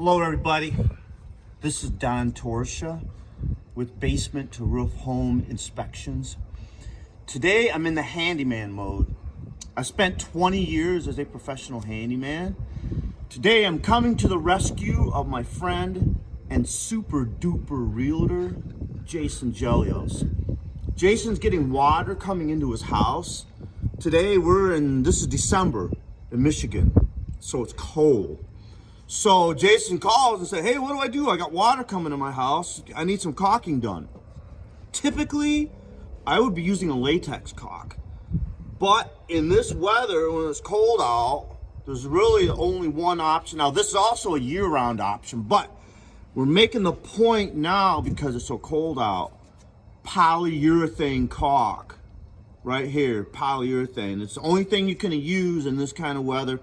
Hello everybody, this is Don Torchia with Basement to Roof Home Inspections. Today I'm in the handyman mode. I spent 20 years as a professional handyman. Today I'm coming to the rescue of my friend and super duper realtor, AskJasonGelios. Jason's getting water coming into his house. Today this is December in Michigan, so it's cold. So Jason calls and said, hey, what do I do? I got water coming to my house. I need some caulking done. Typically, I would be using a latex caulk. But in this weather, when it's cold out, there's really only one option. Now, this is also a year-round option, but we're making the point now because it's so cold out. Polyurethane caulk. Right here, polyurethane. It's the only thing you can use in this kind of weather.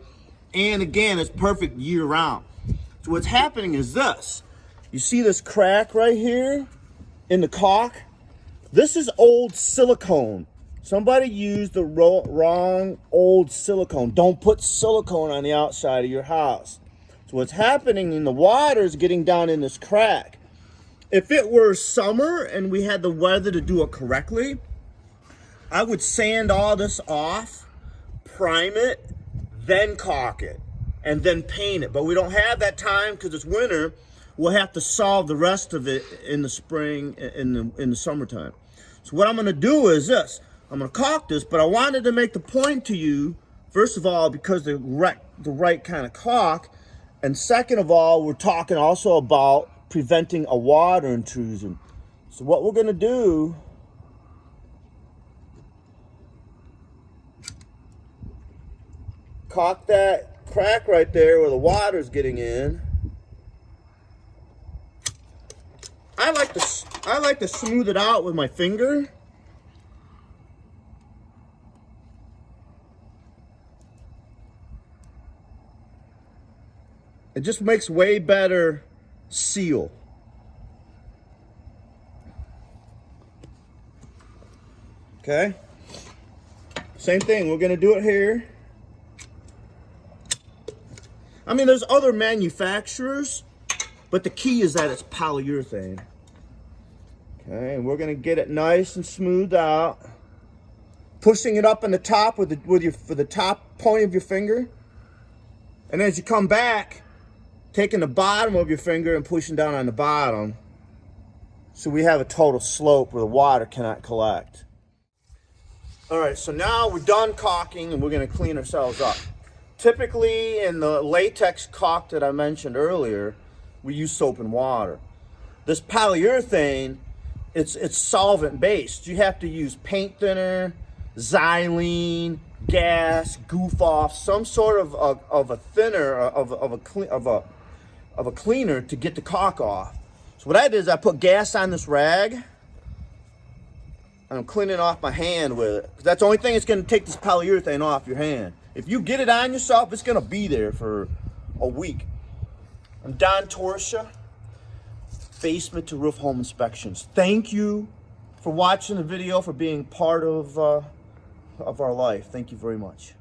And again, it's perfect year round. So what's happening is this. You see this crack right here in the caulk? This is old silicone. Somebody used the wrong old silicone. Don't put silicone on the outside of your house. So what's happening in the water is getting down in this crack. If it were summer and we had the weather to do it correctly, I would sand all this off, prime it, then caulk it, and then paint it. But we don't have that time because it's winter. We'll have to solve the rest of it in the spring, in the summertime. So what I'm gonna do is this. I'm gonna caulk this, but I wanted to make the point to you, first of all, because the right kind of caulk, and second of all, we're talking also about preventing a water intrusion. So what we're gonna do, caulk that crack right there where the water's getting in. I like to smooth it out with my finger. It just makes way better seal. Okay? Same thing, we're gonna do it here. I mean, there's other manufacturers, but the key is that it's polyurethane. Okay, and we're gonna get it nice and smoothed out, pushing it up on the top for the top point of your finger, and as you come back, taking the bottom of your finger and pushing down on the bottom, so we have a total slope where the water cannot collect. All right, so now we're done caulking and we're gonna clean ourselves up. Typically, in the latex caulk that I mentioned earlier, we use soap and water. This polyurethane, it's solvent-based. You have to use paint thinner, xylene, gas, goof off, some sort of a thinner, of a cleaner to get the caulk off. So what I did is I put gas on this rag, and I'm cleaning off my hand with it. That's the only thing that's going to take this polyurethane off your hand. If you get it on yourself, it's gonna be there for a week. I'm Don Torchia, Basement to Roof Home Inspections. Thank you for watching the video, for being part of our life. Thank you very much.